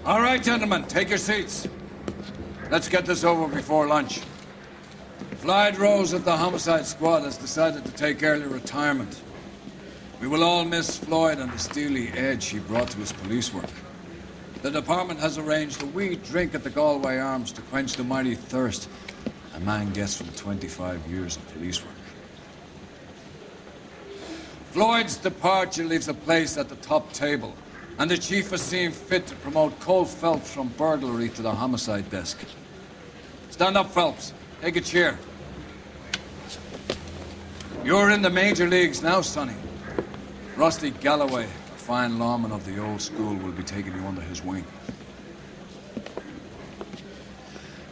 All right, gentlemen, take your seats. Let's get this over before lunch. Floyd Rose of the Homicide Squad has decided to take early retirement. We will all miss Floyd and the steely edge he brought to his police work. The department has arranged a wee drink at the Galway Arms to quench the mighty thirst a man gets from 25 years of police work. Floyd's departure leaves a place at the top table, and the chief has seen fit to promote Cole Phelps from burglary to the homicide desk. Stand up, Phelps. Take a chair. You're in the major leagues now, Sonny. Rusty Galloway, a fine lawman of the old school, will be taking you under his wing.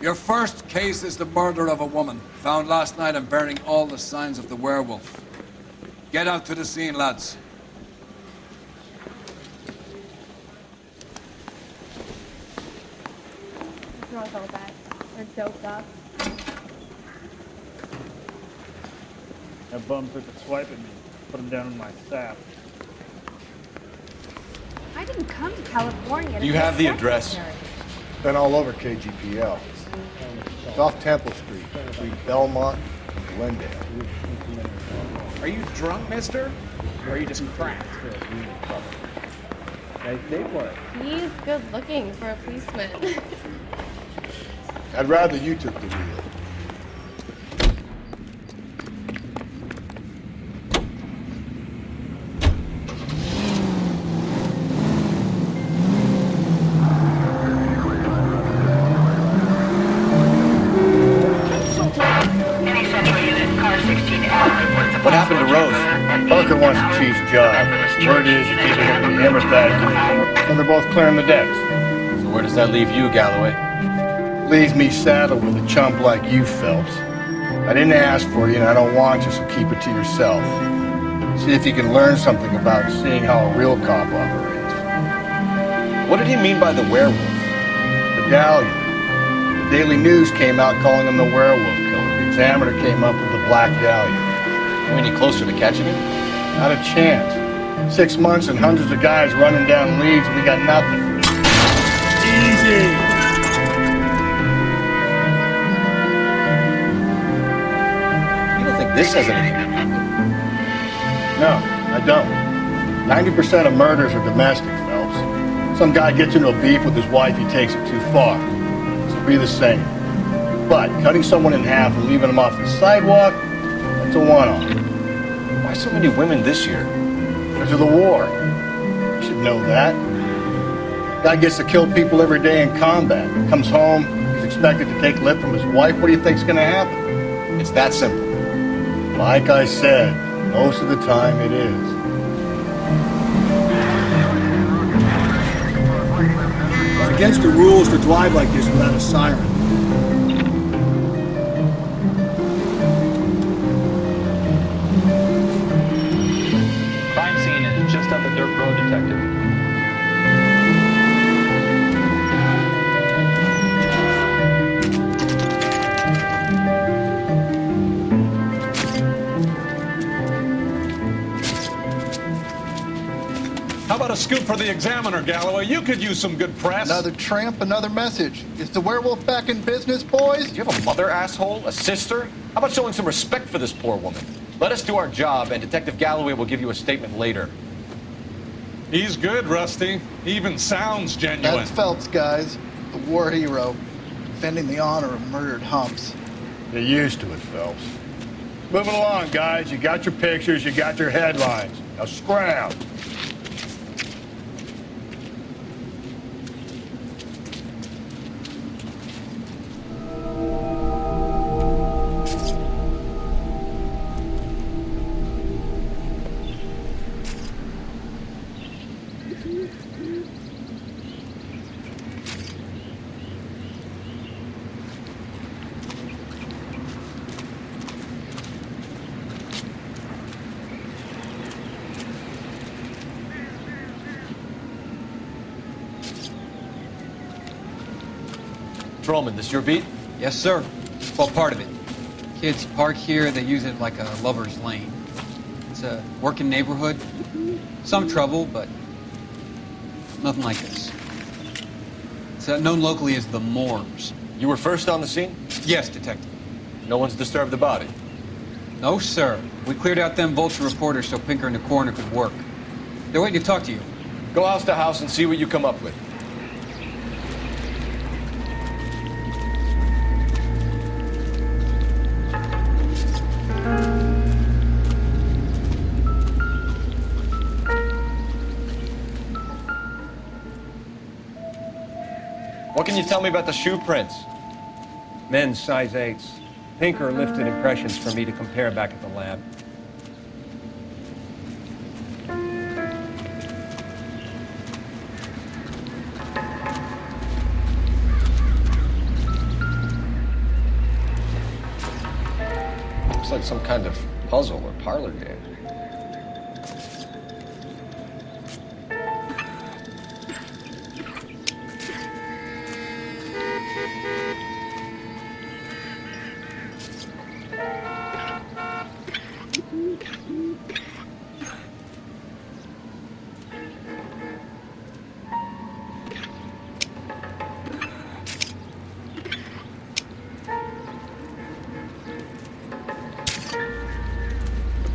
Your first case is the murder of a woman, found last night and bearing all the signs of the werewolf. Get out to the scene, lads. What's wrong with all that? We're doped up. That bum took a swipe at me. Put him down in my staff. I didn't come to California to You be have the a address. secretary. Been all over KGPL. It's off Temple Street, between Belmont and Glendale. Are you drunk, mister? Or are you just cracked? He's good looking for a policeman. I'd rather you took the wheel. What happened to Rose? Parker wants the chief's job. Word is he's either going to be him or Thad, and they're both clearing the decks. So where does that leave you, Galloway? Leaves me saddled with a chump like you, Phelps. I didn't ask for you, and I don't want you, so keep it to yourself. See if you can learn something about seeing how a real cop operates. What did he mean by the werewolf? Medallion. The Daily News came out calling him the werewolf killer. The Examiner came up with the Black Dahlia. You any closer to catching him? Not a chance. 6 months and hundreds of guys running down leads, and we got nothing. Easy. You don't think this has anything to do with it? No, I don't. 90% of murders are domestic, Phelps. Some guy gets into a beef with his wife, he takes it too far. So be the same. But cutting someone in half and leaving them off the sidewalk, that's a one-off. Why so many women this year? Because of the war. You should know that. Guy gets to kill people every day in combat. Comes home, he's expected to take lip from his wife. What do you think's gonna happen? It's that simple. Like I said, most of the time it is. It's against the rules to drive like this without a siren. Crime scene is just up the dirt road, detective. How about a scoop for the Examiner, Galloway? You could use some good press. Another tramp, another message. Is the werewolf back in business, boys? Do you have a mother, asshole? A sister? How about showing some respect for this poor woman? Let us do our job, and Detective Galloway will give you a statement later. He's good, Rusty. He even sounds genuine. That's Phelps, guys. The war hero. Defending the honor of murdered humps. You're used to it, Phelps. Moving along, guys. You got your pictures, you got your headlines. Now scram. Patrolman, this your beat? Yes, sir. Well, part of it. Kids park here, they use it like a lover's lane. It's a working neighborhood. Some trouble, but nothing like this. It's known locally as the Moors. You were first on the scene? Yes, Detective. No one's disturbed the body? No, sir. We cleared out them vulture reporters so Pinker and the coroner could work. They're waiting to talk to you. Go house to house and see what you come up with. What can you tell me about the shoe prints? Men's size 8s. Pinker lifted impressions for me to compare back at the lab. Looks like some kind of puzzle or parlor game.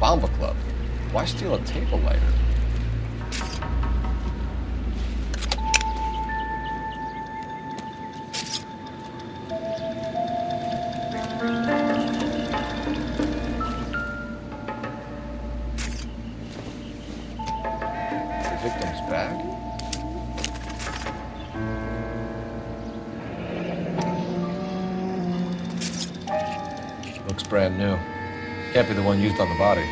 Bomba Club. Why steal a table lighter? The victim's bag? Looks brand new. Can't be the one used on the body.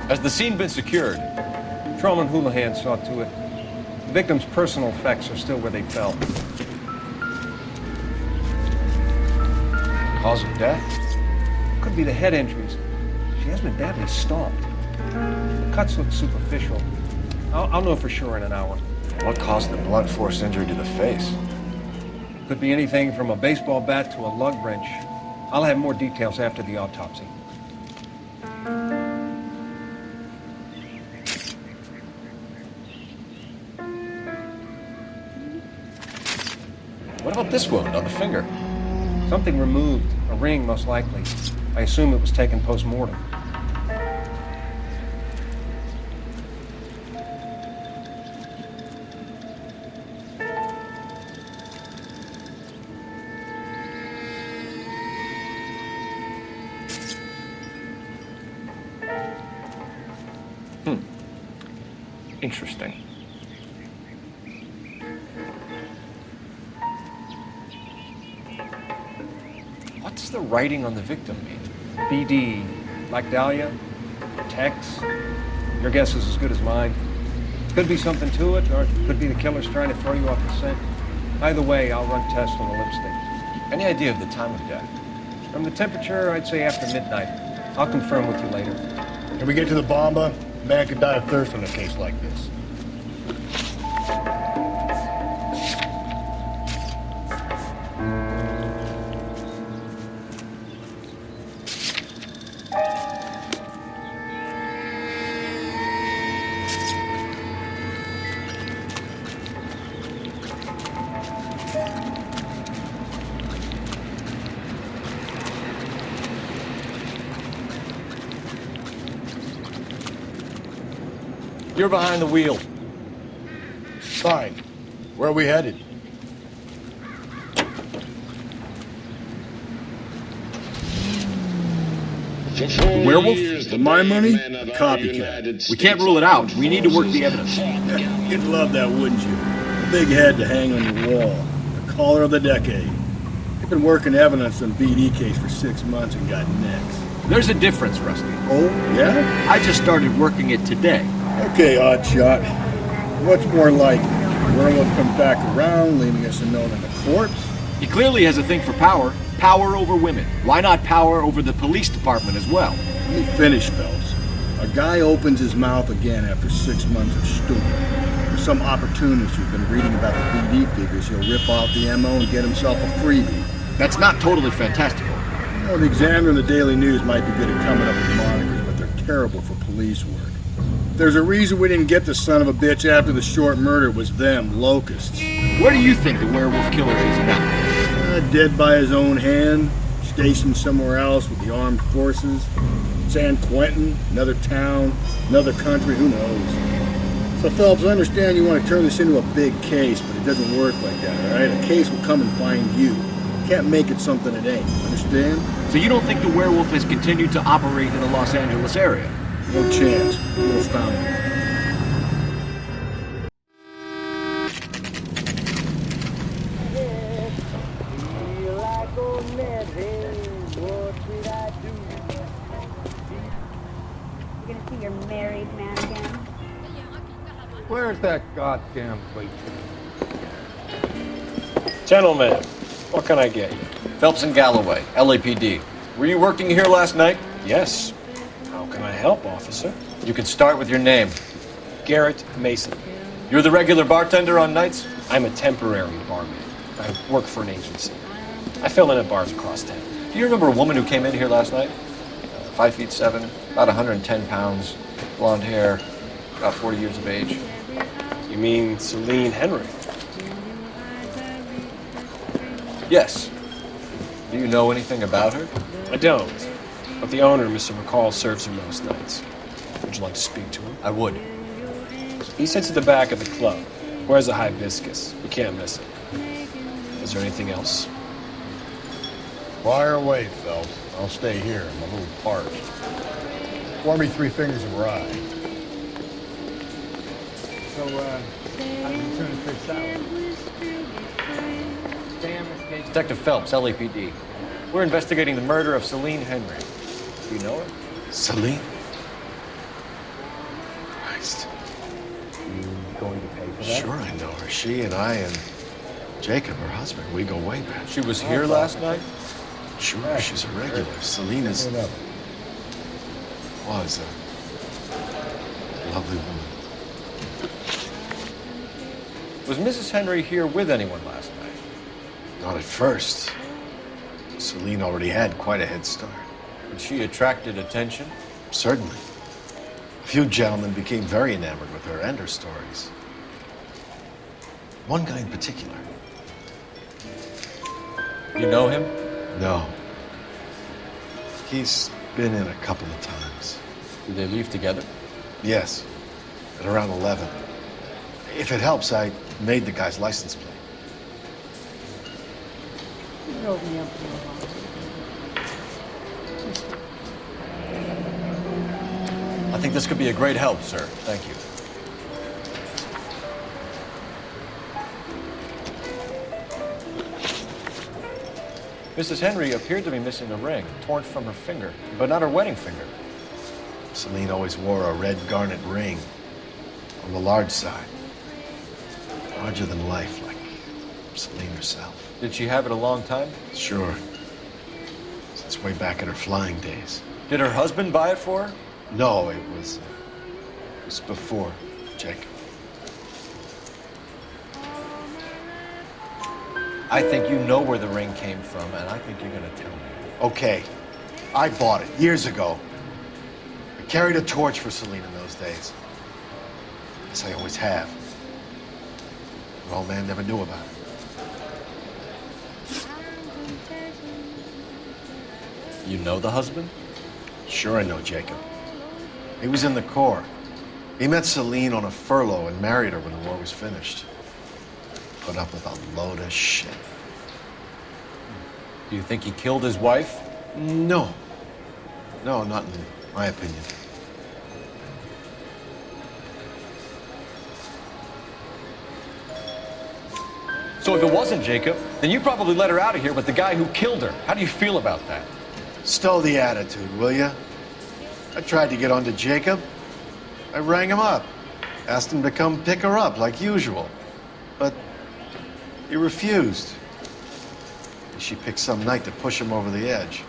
Has the scene been secured? Trollman Houlihan saw to it. The victim's personal effects are still where they fell. Cause of death? Could be the head injuries. She has been badly stomped. The cuts look superficial. I'll know for sure in an hour. What caused the blunt force injury to the face? Could be anything from a baseball bat to a lug wrench. I'll have more details after the autopsy. What about this wound on the finger? Something removed. A ring, most likely. I assume it was taken post-mortem. Interesting. What does the writing on the victim mean? BD, like Dahlia, Tex. Your guess is as good as mine. Could be something to it, or it could be the killer's trying to throw you off the scent. Either way, I'll run tests on the lipstick. Any idea of the time of death? From the temperature, I'd say after midnight. I'll confirm with you later. Can we get to the bomba? A man could die of thirst in a case like this. You're behind the wheel. Fine. Where are we headed? Werewolf? For my money? Copycat. We can't rule it out. We need to work the evidence. You'd love that, wouldn't you? A big head to hang on your wall. The caller of the decade. They've been working evidence on BD case for 6 months and got next. There's a difference, Rusty. Oh, yeah? I just started working it today. Okay, odd shot. What's more likely? Werewolf comes back around, leaving us a note on the corpse. He clearly has a thing for power. Power over women. Why not power over the police department as well? Let me finish, Phelps. A guy opens his mouth again after 6 months of stewing. There's some opportunist who's been reading about the BD figures. He'll rip off the MO and get himself a freebie. That's not totally fantastical. You know, the Examiner and the Daily News might be good at coming up with monikers, but they're terrible for police work. There's a reason we didn't get the son of a bitch after the short murder was them, locusts. Where do you think the werewolf killer is now? Dead by his own hand, stationed somewhere else with the armed forces. San Quentin, another town, another country, who knows? So Phelps, I understand you want to turn this into a big case, but it doesn't work like that, all right? A case will come and find you. Can't make it something it ain't, understand? So you don't think the werewolf has continued to operate in the Los Angeles area? No chance. We'll found him. You're gonna see your married man again? Where's that goddamn plate? Gentlemen, what can I get you? Phelps and Galloway, LAPD. Were you working here last night? Yes. How can I help, officer? You can start with your name. Garrett Mason. You're the regular bartender on nights? I'm a temporary barman. I work for an agency. I fill in at bars across town. Do you remember a woman who came in here last night? 5'7", about 110 pounds, blonde hair, about 40 years of age. You mean Celine Henry? Yes. Do you know anything about her? I don't. But the owner, Mr. McCall, serves her most nights. Would you like to speak to him? I would. He sits at the back of the club. Wears a hibiscus. You can't miss it. Is there anything else? Fire away, Phelps. I'll stay here. I'm a little parched. Pour me 3 fingers of rye. So, how do you turn a fish sour? Detective Phelps, LAPD. We're investigating the murder of Celine Henry. Do you know her? Celine? Christ. You going to pay for that? Sure, I know her. She and I and Jacob, her husband, we go way back. She was here last night? Sure, she's a regular. Celine was a lovely woman. Was Mrs. Henry here with anyone last night? Not at first. Celine already had quite a head start. And she attracted attention? Certainly. A few gentlemen became very enamored with her and her stories. One guy in particular. You know him? No. He's been in a couple of times. Did they leave together? Yes. At around 11. If it helps, I made the guy's license plate. You drove me up to the I think this could be a great help, sir. Thank you. Mrs. Henry appeared to be missing a ring, torn from her finger, but not her wedding finger. Celine always wore a red garnet ring on the large side. Larger than life, like Celine herself. Did she have it a long time? Sure. Since way back in her flying days. Did her husband buy it for her? No, it was before Jacob. I think you know where the ring came from, and I think you're going to tell me. Okay. I bought it years ago. I carried a torch for Celine in those days. As I always have. The old man never knew about it. You know the husband? Sure I know Jacob. He was in the Corps. He met Celine on a furlough and married her when the war was finished. Put up with a load of shit. Do you think he killed his wife? No. No, not in my opinion. So if it wasn't Jacob, then you probably let her out of here with the guy who killed her. How do you feel about that? Stow the attitude, will ya? I tried to get onto Jacob. I rang him up. Asked him to come pick her up, like usual. But he refused. She picked some night to push him over the edge.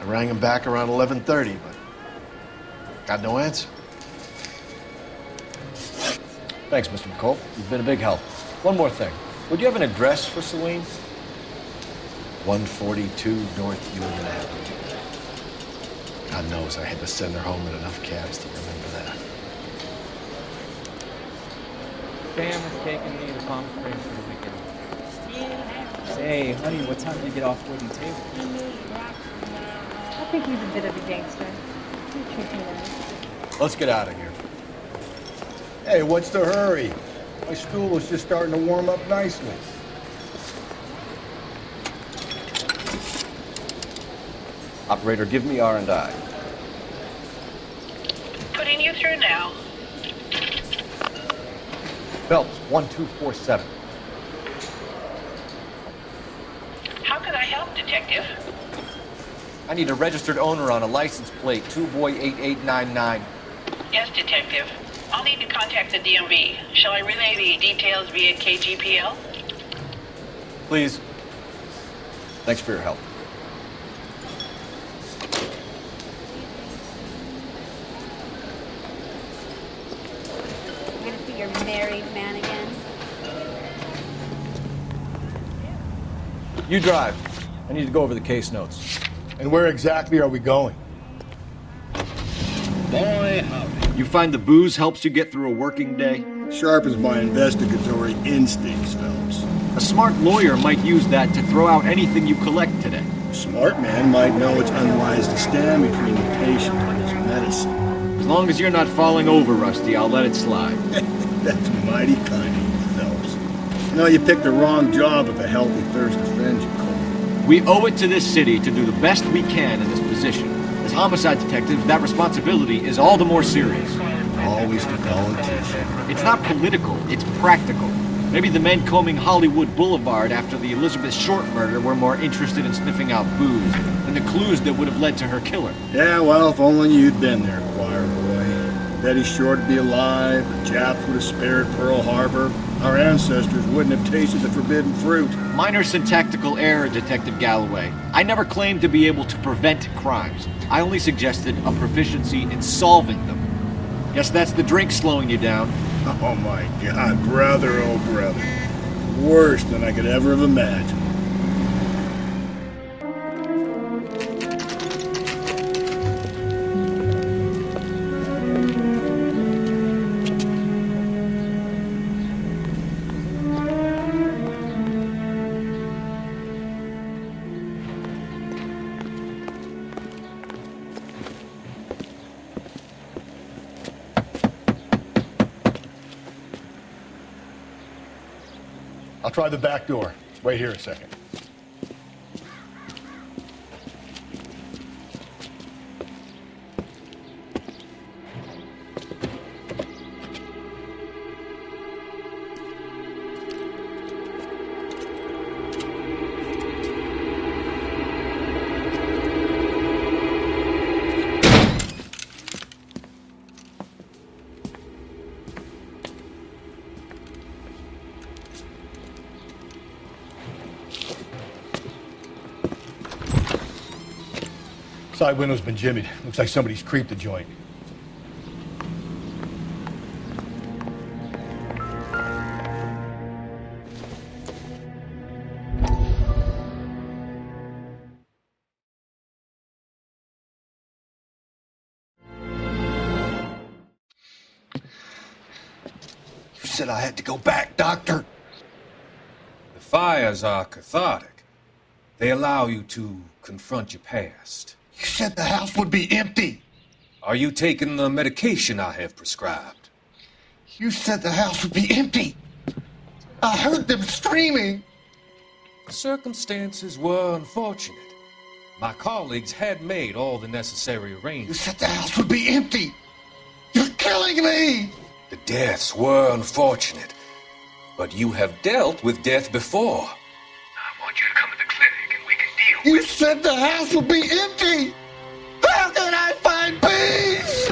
I rang him back around 11:30, but got no answer. Thanks, Mr. McCole. You've been a big help. One more thing. Would you have an address for Celine? 142 North Union Avenue. God knows I had to send her home in enough cabs to remember that. Sam is taking me to Palm Springs for the weekend. Say, honey, what time did you get off wooden table? I think he's a bit of a gangster. He treats me nice. Let's get out of here. Hey, what's the hurry? My stool was just starting to warm up nicely. Operator, give me R&I. Putting you through now. Phelps, 1247. How can I help, Detective? I need a registered owner on a license plate, 2boy8899. Yes, Detective. I'll need to contact the DMV. Shall I relay the details via KGPL? Please. Thanks for your help. You're gonna see your married man again. You drive. I need to go over the case notes. And where exactly are we going? Boy, howdy. You find the booze helps you get through a working day? Sharpens my investigatory instincts, Phelps. A smart lawyer might use that to throw out anything you collect today. A smart man might know it's unwise to stand between the patient and his medicine. As long as you're not falling over, Rusty, I'll let it slide. That's mighty kind of you, Phelps. You know, you picked the wrong job if a healthy thirst offends you, Cole. We owe it to this city to do the best we can in this position. As homicide detectives, that responsibility is all the more serious. Always the politician. It's not political, it's practical. Maybe the men combing Hollywood Boulevard after the Elizabeth Short murder were more interested in sniffing out booze than the clues that would have led to her killer. Yeah, well, if only you'd been there, choir boy. Betty Short would be alive, the Japs would have spared Pearl Harbor, our ancestors wouldn't have tasted the forbidden fruit. Minor syntactical error, Detective Galloway. I never claimed to be able to prevent crimes. I only suggested a proficiency in solving them. Guess that's the drink slowing you down. Oh my God, brother, oh brother. Worse than I could ever have imagined. I'll try the back door. Wait here a second. Side window's been jimmied. Looks like somebody's creeped the joint. You said I had to go back, Doctor. The fires are cathartic. They allow you to confront your past. You said the house would be empty. Are you taking the medication I have prescribed? You said the house would be empty. I heard them screaming. The circumstances were unfortunate. My colleagues had made all the necessary You arrangements. said the house would be empty. You're killing me. The deaths were unfortunate, but you have dealt with death before. I want you to come to the clinic and we can deal You said the house would be empty. How can I find peace?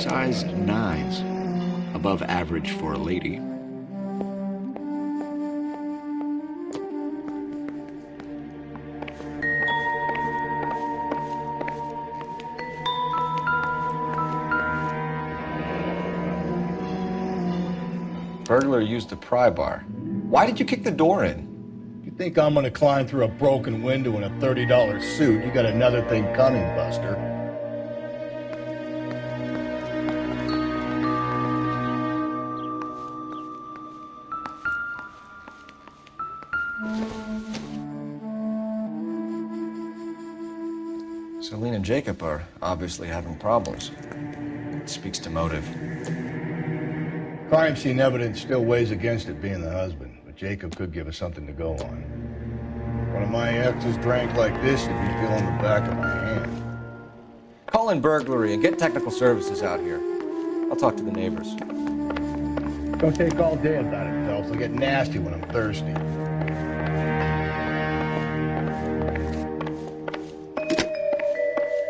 Size 9s. Above average for a lady. Burglar used the pry bar. Why did you kick the door in? You think I'm gonna climb through a broken window in a $30 suit? You got another thing coming, Buster. Celine and Jacob are obviously having problems. It speaks to motive. Crime scene evidence still weighs against it being the husband, but Jacob could give us something to go on. One of my exes drank like this, you'd be feeling the back of my hand. Call in burglary and get technical services out here. I'll talk to the neighbors. Don't take all day about it, Phelps. I'll get nasty when I'm thirsty.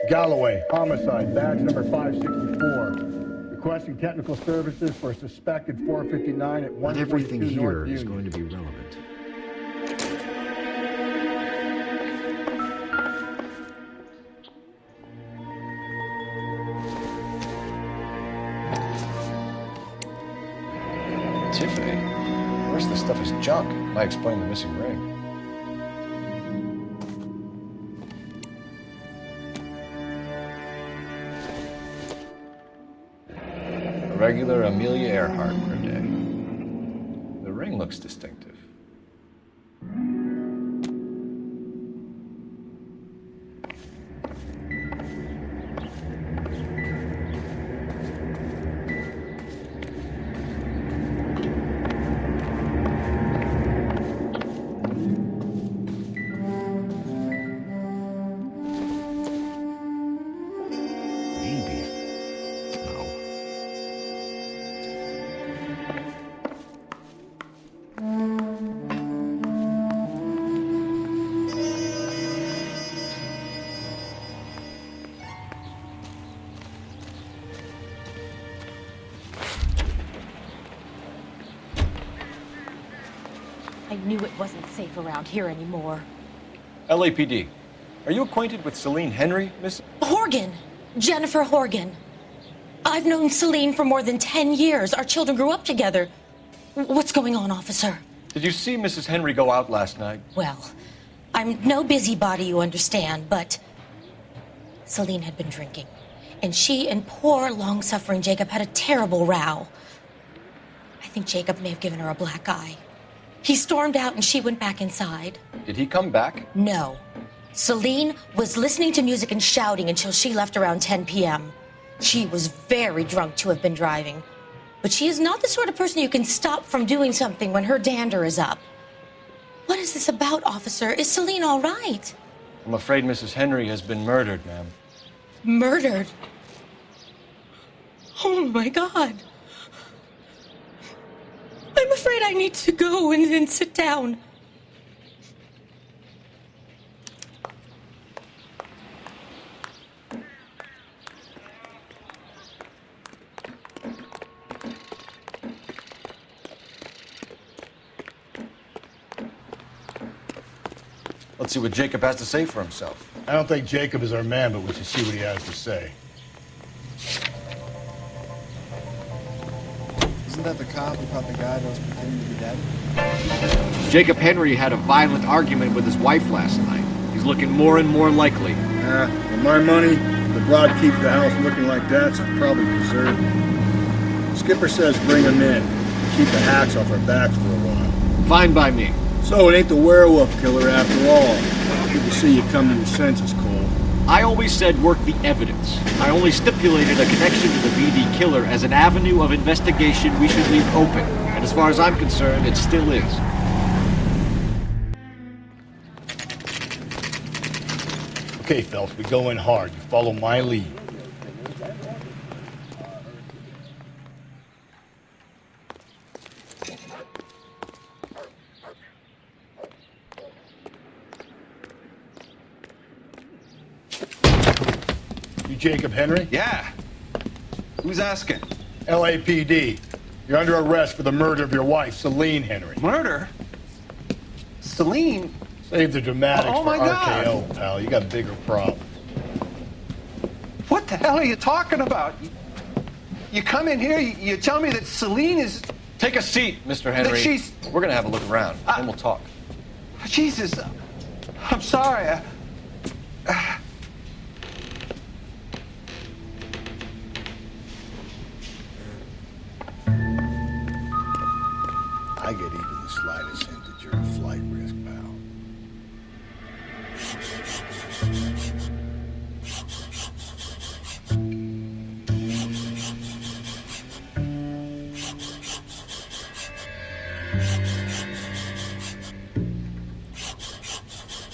Galloway, homicide, badge number 564. Requesting technical services for a suspected 459 at 142 Not everything here North is Union. going to be relevant. Tiffany? The rest of the stuff is junk. Might explain the missing ring. A regular Amelia Earhart per day. The ring looks distinctive. I knew it wasn't safe around here anymore. LAPD. Are you acquainted with Celine Henry, Miss? Horgan! Jennifer Horgan. I've known Celine for more than 10 years. Our children grew up together. What's going on, officer? Did you see Mrs. Henry go out last night? Well, I'm no busybody, you understand, but Celine had been drinking. And she and poor, long-suffering Jacob had a terrible row. I think Jacob may have given her a black eye. He stormed out and she went back inside. Did he come back? No. Celine was listening to music and shouting until she left around 10 p.m. She was very drunk to have been driving. But she is not the sort of person you can stop from doing something when her dander is up. What is this about, officer? Is Celine all right? I'm afraid Mrs. Henry has been murdered, ma'am. Murdered? Oh, my God. I'm afraid I need to go and sit down. Let's see what Jacob has to say for himself. I don't think Jacob is our man, but we should see what he has to say. Isn't that the cop who caught the guy that was pretending to be dead? Jacob Henry had a violent argument with his wife last night. He's looking more and more likely. For my money, the broad keeps the house looking like that, so probably deserved it. Skipper says bring him in. Keep the hacks off our backs for a while. Fine by me. So it ain't the werewolf killer after all. Good to see you come to your senses, Cole. I always said work the evidence. I only stipulated a connection to the BD killer as an avenue of investigation we should leave open. And as far as I'm concerned, it still is. Okay, Phelps, we go in hard. You follow my lead. You Jacob Henry? Yeah. Who's asking? LAPD. You're under arrest for the murder of your wife, Celine Henry. Murder? Celine? Save the dramatics Oh, for my God. RKO, pal. You got bigger problems. What the hell are you talking about? You come in here, you tell me that Celine is... Take a seat, Mr. Henry. That she's... We're gonna have a look around, and we'll talk. Jesus, I'm sorry. I get even the slightest hint that you're a flight risk, pal.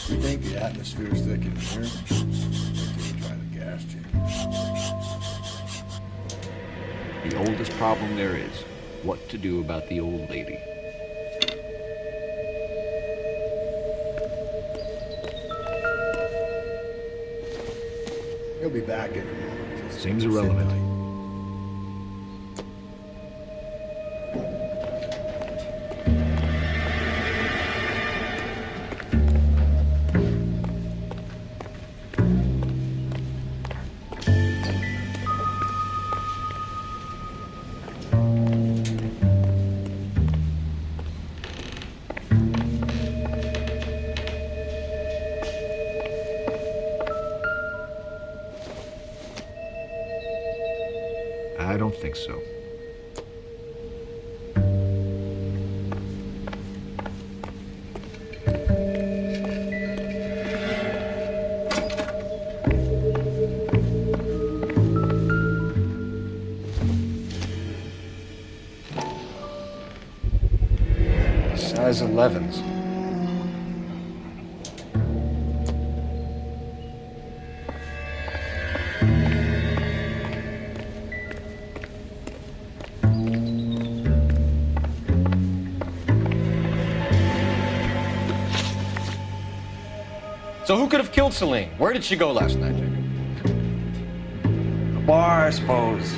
You think the atmosphere's thick in here? Wait till we try the gas chamber. The oldest problem there is, what to do about the old lady. He'll be back in a moment. Seems irrelevant. I don't think so. Size 11s. So who could have killed Celine? Where did she go last night, Jacob? A bar, I suppose.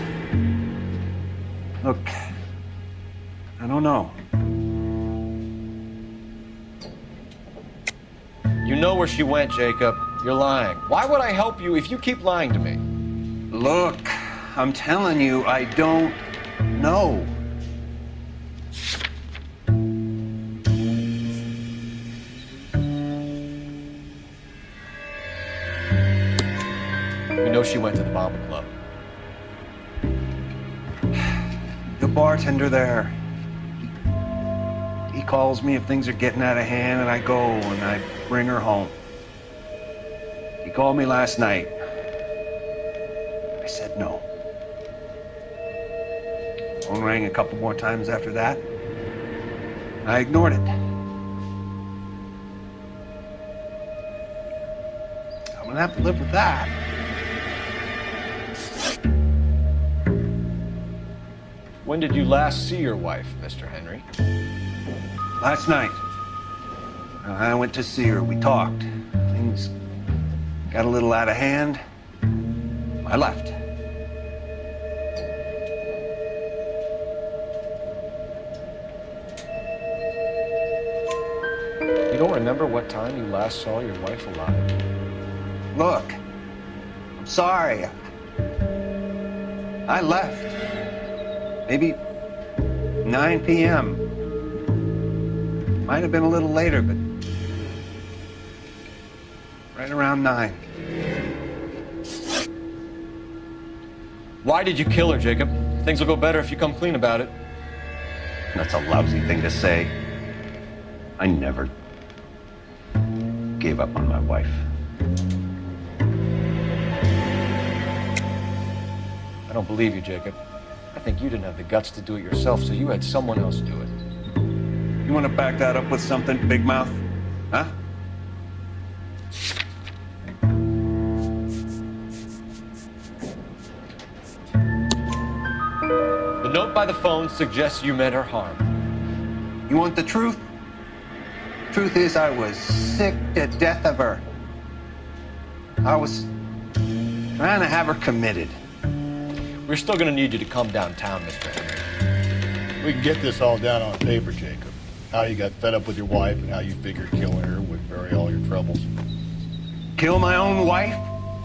Look, I don't know. You know where she went, Jacob. You're lying. Why would I help you if you keep lying to me? Look, I'm telling you, I don't know. You know she went to the Bomber Club. The bartender there. He calls me if things are getting out of hand, and I go and I bring her home. He called me last night. I said no. Phone rang a couple more times after that. I ignored it. I'm gonna have to live with that. When did you last see your wife, Mr. Henry? Last night. I went to see her. We talked. Things got a little out of hand. I left. You don't remember what time you last saw your wife alive? Look, I'm sorry. I left. Maybe 9 p.m. Might have been a little later, but right around 9. Why did you kill her, Jacob? Things will go better if you come clean about it. That's a lousy thing to say. I never gave up on my wife. I don't believe you, Jacob. I think you didn't have the guts to do it yourself, so you had someone else do it. You want to back that up with something, Big Mouth? Huh? The note by the phone suggests you meant her harm. You want the truth? Truth is, I was sick to death of her. I was trying to have her committed. We're still gonna need you to come downtown, Mr. Henry. We can get this all down on paper, Jacob. How you got fed up with your wife and how you figured killing her would bury all your troubles. Kill my own wife?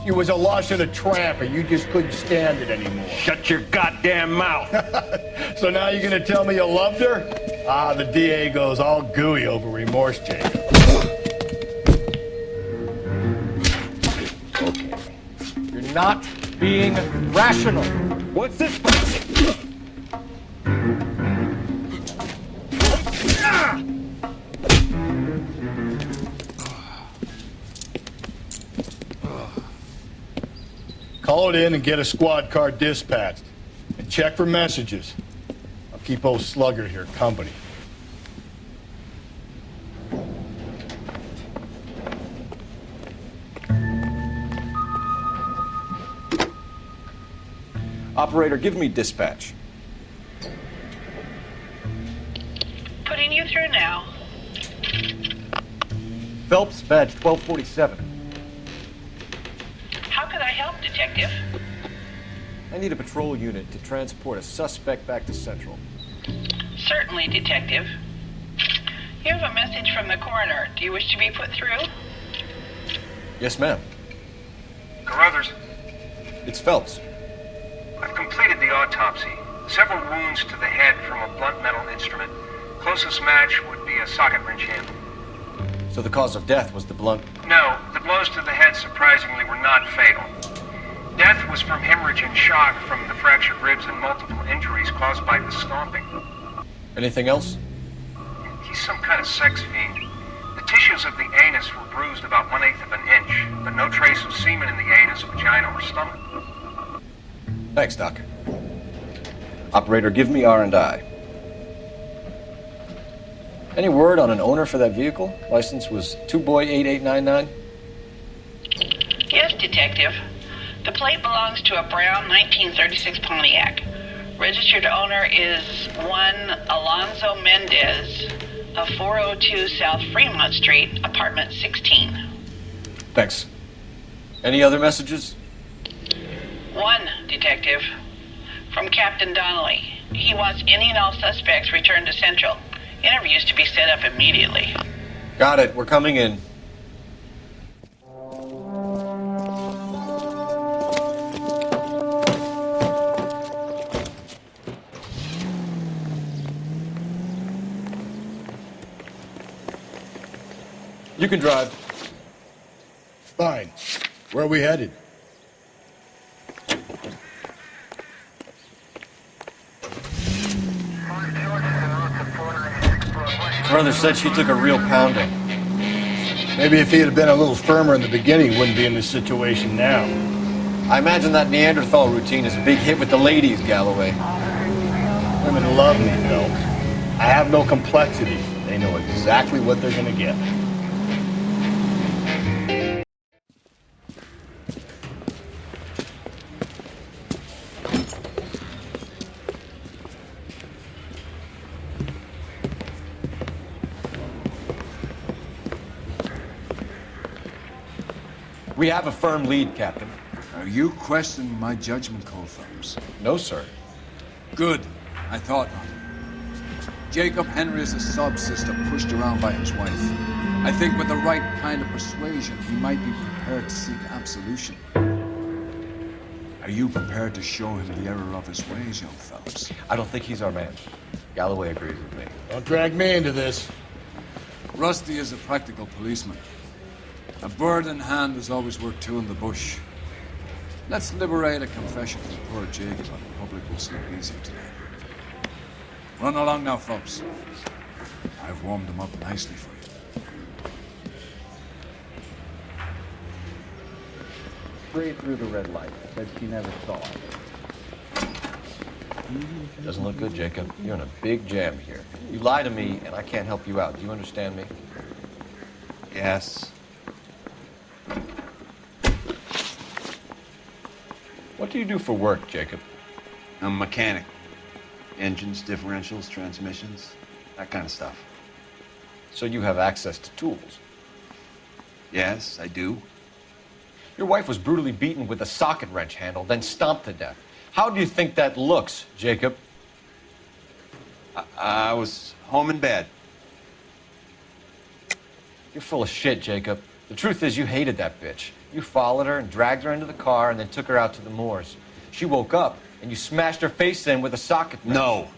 She was a lush and a tramp, and you just couldn't stand it anymore. Shut your goddamn mouth. So now you're gonna tell me you loved her? Ah, the DA goes all gooey over remorse, Jacob. Okay. You're not being rational. What's this? Call it in and get a squad car dispatched. And check for messages. I'll keep old Slugger here company. Operator, give me dispatch. Putting you through now. Phelps, badge 1247. How could I help, Detective? I need a patrol unit to transport a suspect back to Central. Certainly, Detective. You have a message from the coroner. Do you wish to be put through? Yes, ma'am. Carruthers, It's Phelps. I've completed the autopsy. Several wounds to the head from a blunt metal instrument. Closest match would be a socket wrench handle. So the cause of death was the blunt. No, the blows to the head surprisingly were not fatal. Death was from hemorrhage and shock from the fractured ribs and multiple injuries caused by the stomping. Anything else? He's some kind of sex fiend. The tissues of the anus were bruised about 1/8 of an inch, but no trace of semen in the anus, vagina, or stomach. Thanks, Doc. Operator, give me R&I. Any word on an owner for that vehicle? License was 2boy8899. Yes, Detective. The plate belongs to a brown 1936 Pontiac. Registered owner is one Alonzo Mendez of 402 South Fremont Street, apartment 16. Thanks. Any other messages? One, Detective. From Captain Donnelly. He wants any and all suspects returned to Central. Interviews to be set up immediately. Got it. We're coming in. You can drive. Fine. Where are we headed? Brother said she took a real pounding. Maybe if he had been a little firmer in the beginning, he wouldn't be in this situation now. I imagine that Neanderthal routine is a big hit with the ladies, Galloway. Women love me, Phelps. I have no complexity. They know exactly what they're gonna get. We have a firm lead, Captain. Are you questioning my judgment, Cole Phelps? No, sir. Good. I thought not. Jacob Henry is a sob-sister pushed around by his wife. I think with the right kind of persuasion, he might be prepared to seek absolution. Are you prepared to show him the error of his ways, young Phelps? I don't think he's our man. Galloway agrees with me. Don't drag me into this. Rusty is a practical policeman. A bird in hand is always worth two in the bush. Let's liberate a confession from poor Jacob, and the public will sleep easy today. Run along now, Phelps. I've warmed them up nicely for you. Straight through the red light. Said she never saw it. Doesn't look good, Jacob. You're in a big jam here. You lie to me, and I can't help you out. Do you understand me? Yes. What do you do for work, Jacob? I'm a mechanic. Engines, differentials, transmissions, that kind of stuff. So you have access to tools? Yes, I do. Your wife was brutally beaten with a socket wrench handle, then stomped to death. How do you think that looks, Jacob? I was home in bed. You're full of shit, Jacob. The truth is you hated that bitch. You followed her and dragged her into the car and then took her out to the moors. She woke up and you smashed her face in with a socket wrench. No.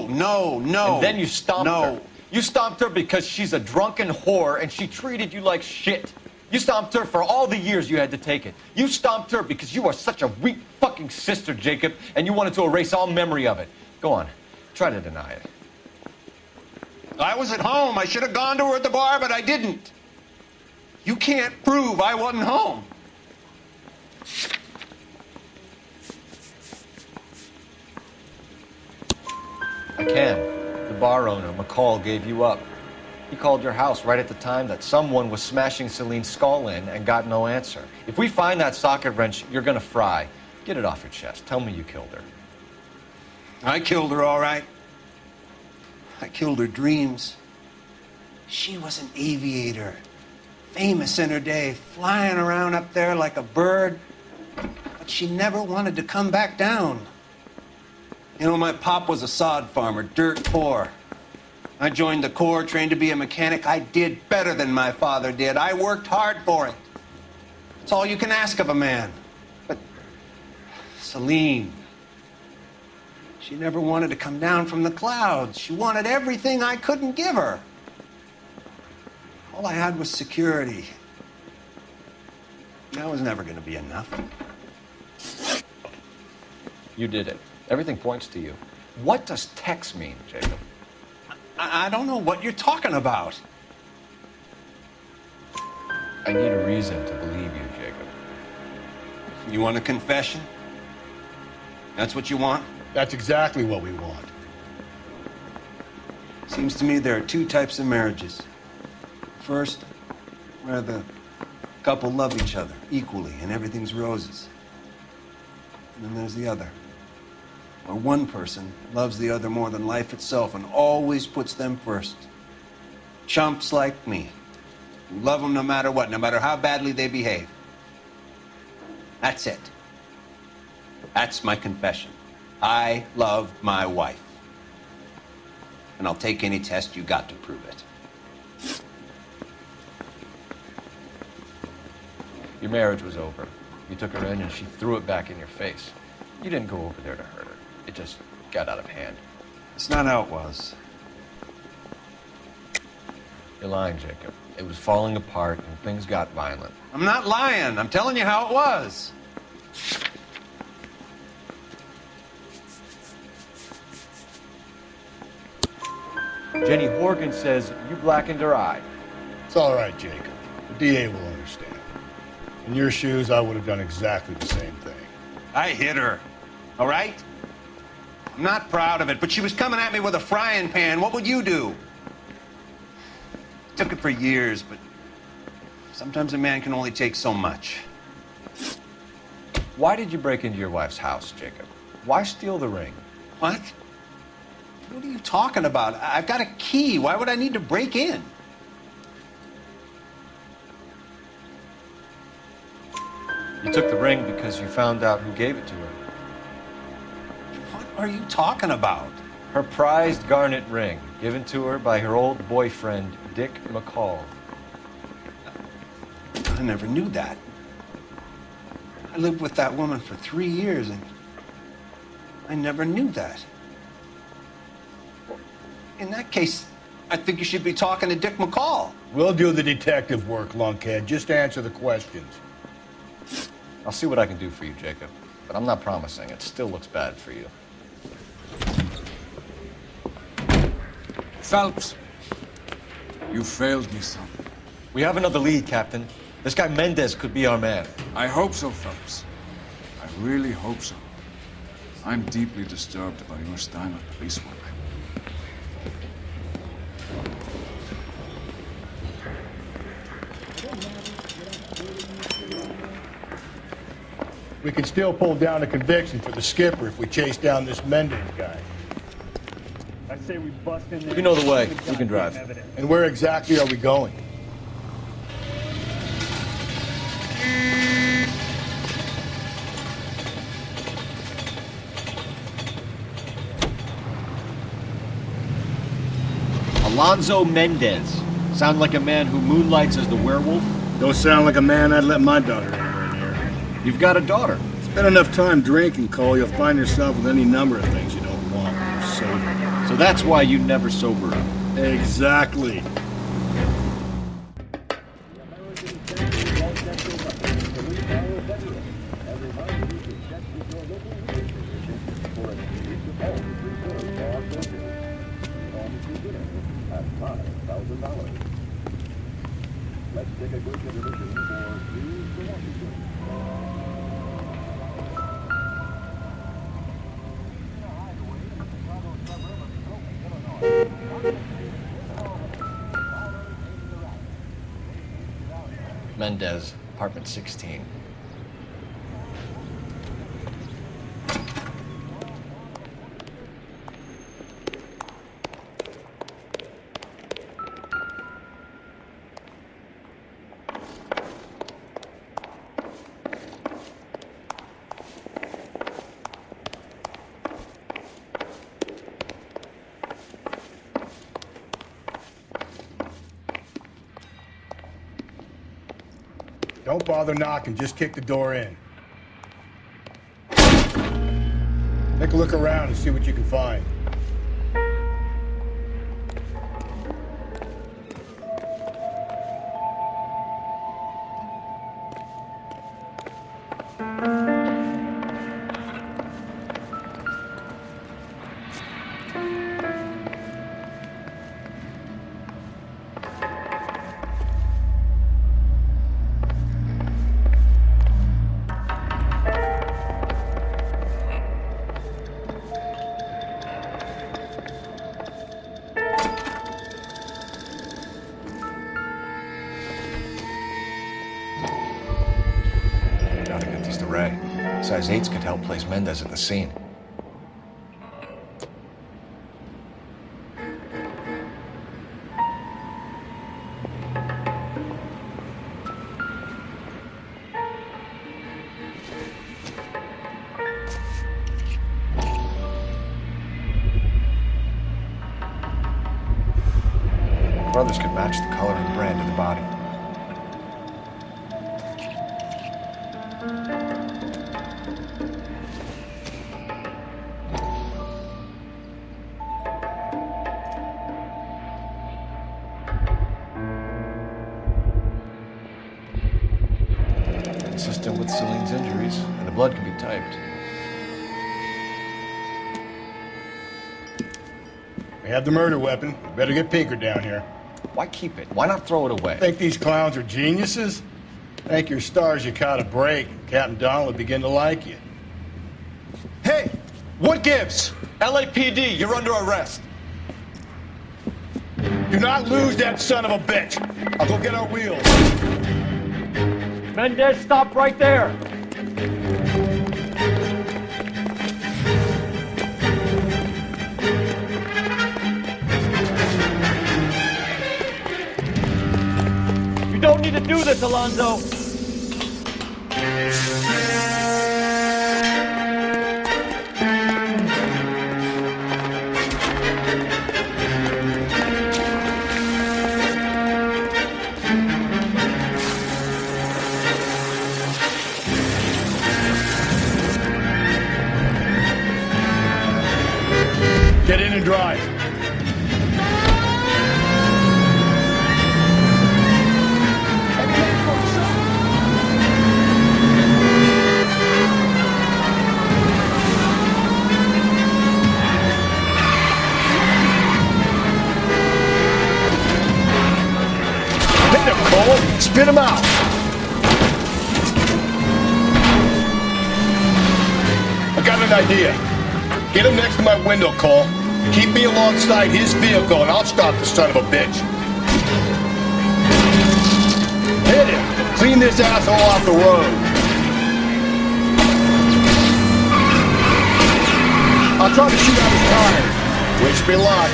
And then you stomped her. You stomped her because she's a drunken whore and she treated you like shit. You stomped her for all the years you had to take it. You stomped her because you are such a weak fucking sister, Jacob, and you wanted to erase all memory of it. Go on. Try to deny it. I was at home. I should have gone to her at the bar, but I didn't. You can't prove I wasn't home. I can. The bar owner, McCall, gave you up. He called your house right at the time that someone was smashing Celine's skull in and got no answer. If we find that socket wrench, you're gonna fry. Get it off your chest. Tell me you killed her. I killed her, all right. I killed her dreams. She was an aviator, famous in her day, flying around up there like a bird, but she never wanted to come back down. You know, my pop was a sod farmer, dirt poor. I joined the Corps, trained to be a mechanic. I did better than my father did. I worked hard for it. It's all you can ask of a man. But Celine, she never wanted to come down from the clouds. She wanted everything I couldn't give her. All I had was security. That was never going to be enough. You did it. Everything points to you. What does Tex mean, Jacob? I don't know what you're talking about. I need a reason to believe you, Jacob. You want a confession? That's what you want? That's exactly what we want. Seems to me there are two types of marriages. First, where the couple love each other equally and everything's roses. And then there's the other, where one person loves the other more than life itself and always puts them first. Chumps like me, who love them no matter what, no matter how badly they behave. That's it. That's my confession. I love my wife. And I'll take any test you got to prove it. Your marriage was over. You took her in and she threw it back in your face. You didn't go over there to hurt her. It just got out of hand. It's not how it was. You're lying, Jacob. It was falling apart and things got violent. I'm not lying. I'm telling you how it was. Jenny Horgan says you blackened her eye. It's all right, Jacob. The DA will understand. In your shoes, I would have done exactly the same thing. I hit her, all right? I'm not proud of it, but she was coming at me with a frying pan. What would you do? Took it for years, but sometimes a man can only take so much. Why did you break into your wife's house, Jacob? Why steal the ring? What? What are you talking about? I've got a key. Why would I need to break in? You took the ring because you found out who gave it to her. What are you talking about? Her prized garnet ring, given to her by her old boyfriend, Dick McCall. I never knew that. I lived with that woman for 3 years, and I never knew that. In that case, I think you should be talking to Dick McCall. We'll do the detective work, lunkhead. Just answer the questions. I'll see what I can do for you, Jacob. But I'm not promising. It still looks bad for you. Phelps, you failed me, son. We have another lead, Captain. This guy Mendez could be our man. I hope so, Phelps. I really hope so. I'm deeply disturbed by your style of police work. We can still pull down a conviction for the skipper if we chase down this Mendez guy. I say we bust in there. You know the way. You can drive. And where exactly are we going? Alonzo Mendez. Sound like a man who moonlights as the werewolf? Don't sound like a man I'd let my daughter anywhere near. You've got a daughter. Spend enough time drinking, Cole, you'll find yourself with any number of things you don't want when you're sober. So that's why you never sober up. Exactly. Mendez, apartment 16. Don't bother knocking, just kick the door in. Take a look around and see what you can find. Size 8s could help place Mendez at the scene. Brothers could match the color and brand of the body. Consistent with Celine's injuries, and the blood can be typed. We have the murder weapon. Better get Pinker down here. Why keep it? Why not throw it away? Think these clowns are geniuses? Thank your stars you caught a break. Captain Donald will begin to like you. Hey! What gives? LAPD, you're under arrest. Do not lose that son of a bitch. I'll go get our wheels. Mendez, stop right there! You don't need to do this, Alonzo! Get in and drive. Hit him, Cole. Spit him out. I got an idea. Get him next to my window, Cole. Keep me alongside his vehicle, and I'll stop the son of a bitch. Hit him. Clean this asshole off the road. I'll try to shoot out his tires. Wish me luck.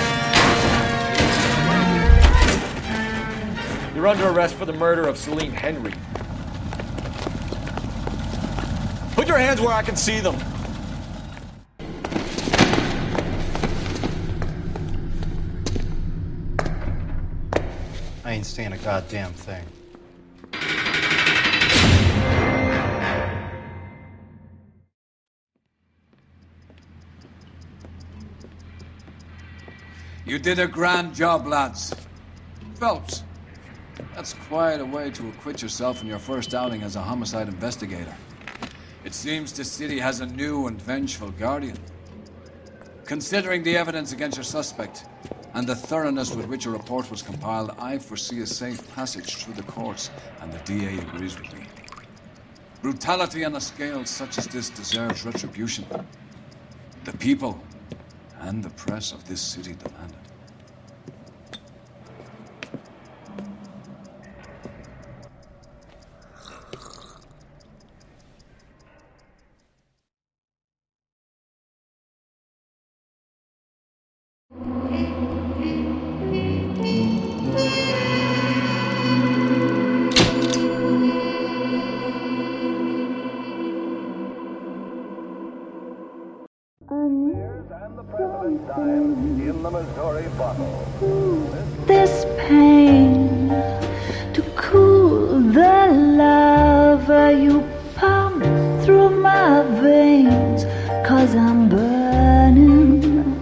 You're under arrest for the murder of Celine Henry. Put your hands where I can see them. seeing a goddamn thing. You did a grand job, lads. Phelps, that's quite a way to acquit yourself in your first outing as a homicide investigator. It seems the city has a new and vengeful guardian. Considering the evidence against your suspect, and the thoroughness with which a report was compiled, I foresee a safe passage through the courts, and the DA agrees with me. Brutality on a scale such as this deserves retribution. The people and the press of this city demand it. In the Missouri bottle. This pain to cool the lava you pump through my veins, 'cause I'm burning.